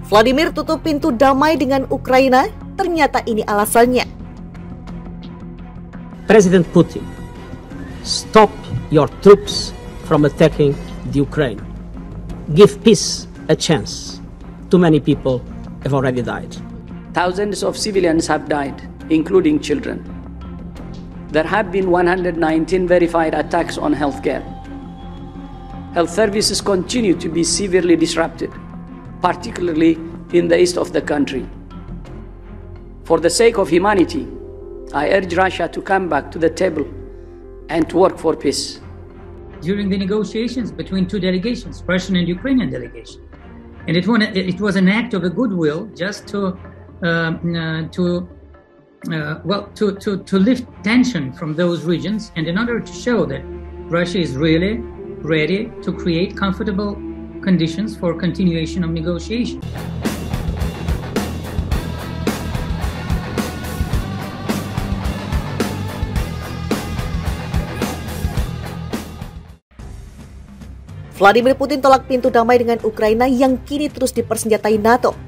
Vladimir tutup pintu damai dengan Ukraina, ternyata ini alasannya. President Putin, stop your troops from attacking the Ukraine. Give peace a chance. Too many people have already died. Thousands of civilians have died, including children. There have been 119 verified attacks on healthcare. Health services continue to be severely disrupted, particularly in the east of the country. For the sake of humanity, I urge Russia to come back to the table and to work for peace. During the negotiations between two delegations, Russian and Ukrainian delegation, and it was an act of a goodwill just to lift tension from those regions, and in order to show that Russia is really ready to create comfortable conditions for continuation of negotiation. Vladimir Putin tolak pintu damai dengan Ukraina yang kini terus dipersenjatai NATO.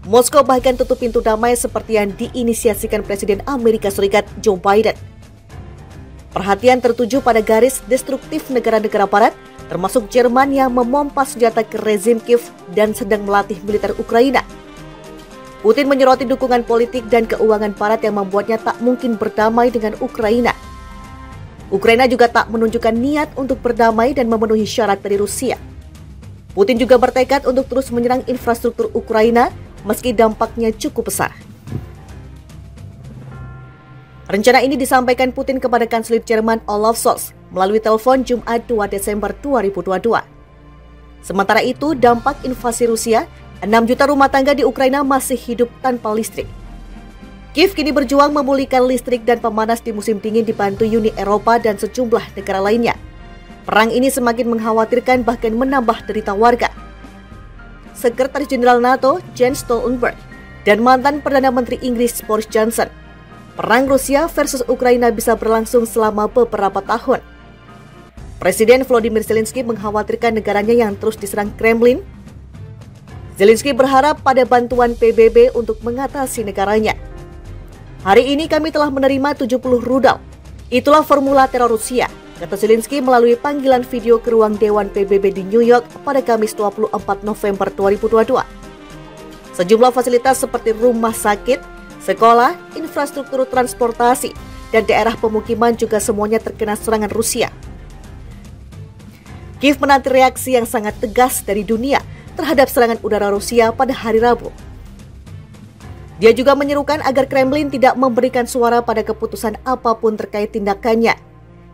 Moskow bahkan tutup pintu damai seperti yang diinisiasikan Presiden Amerika Serikat Joe Biden. Perhatian tertuju pada garis destruktif negara-negara barat, termasuk Jerman yang memompa senjata ke rezim Kiev dan sedang melatih militer Ukraina. Putin menyoroti dukungan politik dan keuangan barat yang membuatnya tak mungkin berdamai dengan Ukraina. Ukraina juga tak menunjukkan niat untuk berdamai dan memenuhi syarat dari Rusia. Putin juga bertekad untuk terus menyerang infrastruktur Ukraina meski dampaknya cukup besar. Rencana ini disampaikan Putin kepada Kanselir Jerman Olaf Scholz melalui telepon Jumat 2 Desember 2022. Sementara itu, dampak invasi Rusia, 6 juta rumah tangga di Ukraina masih hidup tanpa listrik. Kiev kini berjuang memulihkan listrik dan pemanas di musim dingin dibantu Uni Eropa dan sejumlah negara lainnya. Perang ini semakin mengkhawatirkan bahkan menambah derita warga. Sekretaris Jenderal NATO Jens Stoltenberg dan mantan Perdana Menteri Inggris Boris Johnson, perang Rusia versus Ukraina bisa berlangsung selama beberapa tahun. Presiden Volodymyr Zelensky mengkhawatirkan negaranya yang terus diserang Kremlin. Zelensky berharap pada bantuan PBB untuk mengatasi negaranya. Hari ini kami telah menerima 70 rudal. Itulah formula teror Rusia, kata Zelensky melalui panggilan video ke ruang Dewan PBB di New York pada Kamis 24 November 2022. Sejumlah fasilitas seperti rumah sakit, sekolah, infrastruktur transportasi, dan daerah pemukiman juga semuanya terkena serangan Rusia. Kiev menanti reaksi yang sangat tegas dari dunia terhadap serangan udara Rusia pada hari Rabu. Dia juga menyerukan agar Kremlin tidak memberikan suara pada keputusan apapun terkait tindakannya.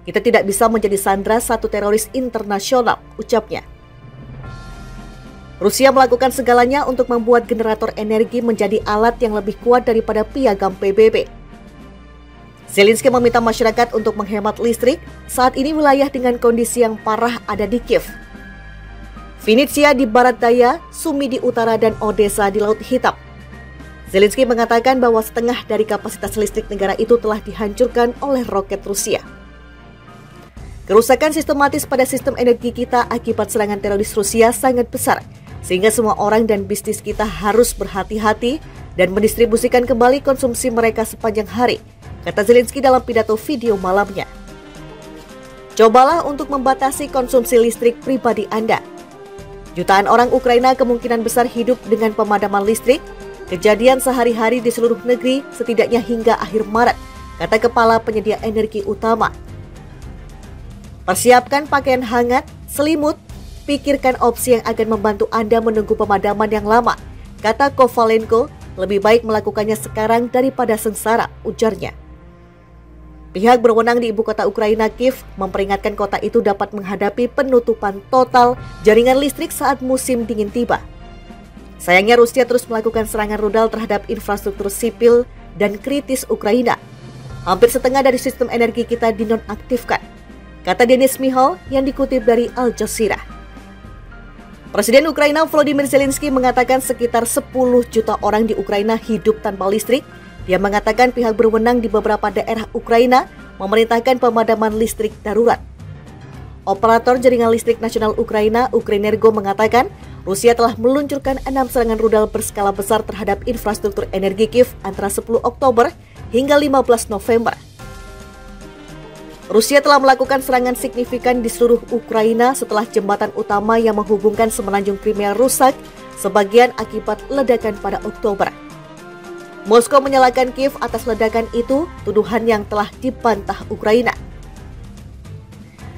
Kita tidak bisa menjadi sandera satu teroris internasional, ucapnya. Rusia melakukan segalanya untuk membuat generator energi menjadi alat yang lebih kuat daripada piagam PBB. Zelensky meminta masyarakat untuk menghemat listrik saat ini wilayah dengan kondisi yang parah ada di Kiev. Vinnytsia di barat daya, Sumy di utara, dan Odessa di Laut Hitam. Zelensky mengatakan bahwa setengah dari kapasitas listrik negara itu telah dihancurkan oleh roket Rusia. Kerusakan sistematis pada sistem energi kita akibat serangan teroris Rusia sangat besar, sehingga semua orang dan bisnis kita harus berhati-hati dan mendistribusikan kembali konsumsi mereka sepanjang hari, kata Zelensky dalam pidato video malamnya. Cobalah untuk membatasi konsumsi listrik pribadi Anda. Jutaan orang Ukraina kemungkinan besar hidup dengan pemadaman listrik, kejadian sehari-hari di seluruh negeri setidaknya hingga akhir Maret, kata kepala penyedia energi utama. Persiapkan pakaian hangat, selimut, pikirkan opsi yang akan membantu Anda menunggu pemadaman yang lama, kata Kovalenko, lebih baik melakukannya sekarang daripada sengsara, ujarnya. Pihak berwenang di ibu kota Ukraina, Kiev, memperingatkan kota itu dapat menghadapi penutupan total jaringan listrik saat musim dingin tiba. Sayangnya Rusia terus melakukan serangan rudal terhadap infrastruktur sipil dan kritis Ukraina. Hampir setengah dari sistem energi kita dinonaktifkan, kata Denis Mihal yang dikutip dari Al Jazeera. Presiden Ukraina Volodymyr Zelensky mengatakan sekitar 10 juta orang di Ukraina hidup tanpa listrik. Dia mengatakan pihak berwenang di beberapa daerah Ukraina memerintahkan pemadaman listrik darurat. Operator jaringan listrik nasional Ukraina, Ukrenergo, mengatakan Rusia telah meluncurkan 6 serangan rudal berskala besar terhadap infrastruktur energi Kiev antara 10 Oktober hingga 15 November. Rusia telah melakukan serangan signifikan di seluruh Ukraina setelah jembatan utama yang menghubungkan semenanjung Crimea rusak, sebagian akibat ledakan pada Oktober. Moskow menyalahkan Kiev atas ledakan itu, tuduhan yang telah dibantah Ukraina.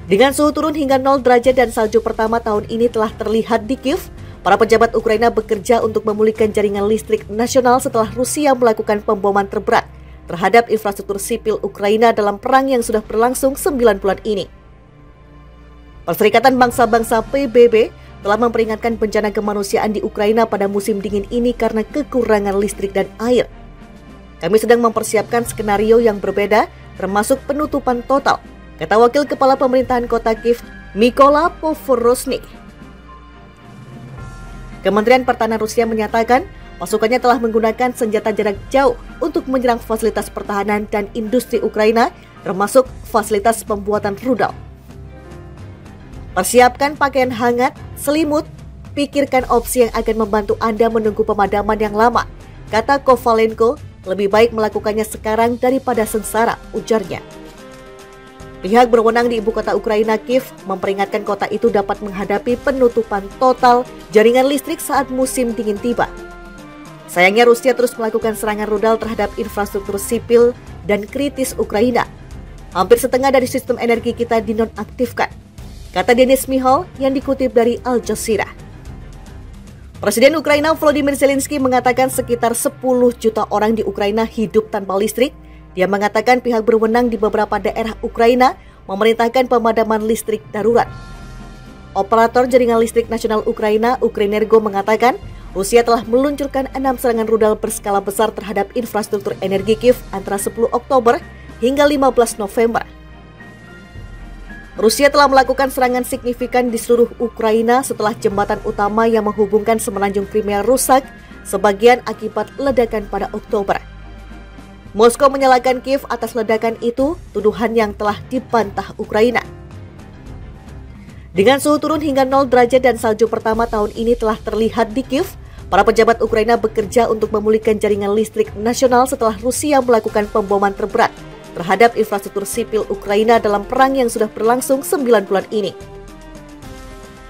Dengan suhu turun hingga 0 derajat dan salju pertama tahun ini telah terlihat di Kiev, para pejabat Ukraina bekerja untuk memulihkan jaringan listrik nasional setelah Rusia melakukan pemboman terberat terhadap infrastruktur sipil Ukraina dalam perang yang sudah berlangsung 9 bulan ini. Perserikatan Bangsa-Bangsa PBB telah memperingatkan bencana kemanusiaan di Ukraina pada musim dingin ini karena kekurangan listrik dan air. Kami sedang mempersiapkan skenario yang berbeda, termasuk penutupan total, kata Wakil Kepala Pemerintahan Kota Kiev, Mykola Povorosnik. Kementerian Pertahanan Rusia menyatakan pasukannya telah menggunakan senjata jarak jauh untuk menyerang fasilitas pertahanan dan industri Ukraina, termasuk fasilitas pembuatan rudal. Persiapkan pakaian hangat, selimut, pikirkan opsi yang akan membantu Anda menunggu pemadaman yang lama, kata Kovalenko, lebih baik melakukannya sekarang daripada sengsara, ujarnya. Pihak berwenang di ibu kota Ukraina, Kiev, memperingatkan kota itu dapat menghadapi penutupan total jaringan listrik saat musim dingin tiba. Sayangnya Rusia terus melakukan serangan rudal terhadap infrastruktur sipil dan kritis Ukraina. Hampir setengah dari sistem energi kita dinonaktifkan, kata Denis Mihal yang dikutip dari Al Jazeera. Presiden Ukraina Volodymyr Zelensky mengatakan sekitar 10 juta orang di Ukraina hidup tanpa listrik. Dia mengatakan pihak berwenang di beberapa daerah Ukraina memerintahkan pemadaman listrik darurat. Operator jaringan listrik nasional Ukraina, Ukrenergo, mengatakan Rusia telah meluncurkan 6 serangan rudal berskala besar terhadap infrastruktur energi Kiev antara 10 Oktober hingga 15 November. Rusia telah melakukan serangan signifikan di seluruh Ukraina setelah jembatan utama yang menghubungkan semenanjung Crimea rusak, sebagian akibat ledakan pada Oktober. Moskow menyalahkan Kiev atas ledakan itu, tuduhan yang telah dibantah Ukraina. Dengan suhu turun hingga 0 derajat dan salju pertama tahun ini telah terlihat di Kiev, para pejabat Ukraina bekerja untuk memulihkan jaringan listrik nasional setelah Rusia melakukan pemboman terberat terhadap infrastruktur sipil Ukraina dalam perang yang sudah berlangsung 9 bulan ini.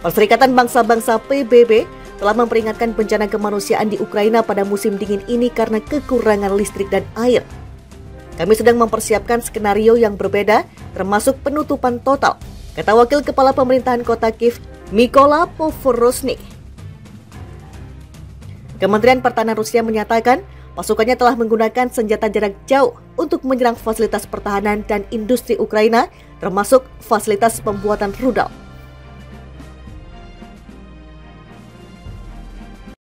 Perserikatan Bangsa-Bangsa PBB telah memperingatkan bencana kemanusiaan di Ukraina pada musim dingin ini karena kekurangan listrik dan air. Kami sedang mempersiapkan skenario yang berbeda, termasuk penutupan total, kata Wakil Kepala Pemerintahan Kota Kiev, Mykola Povorosnik. Kementerian Pertahanan Rusia menyatakan pasukannya telah menggunakan senjata jarak jauh untuk menyerang fasilitas pertahanan dan industri Ukraina, termasuk fasilitas pembuatan rudal.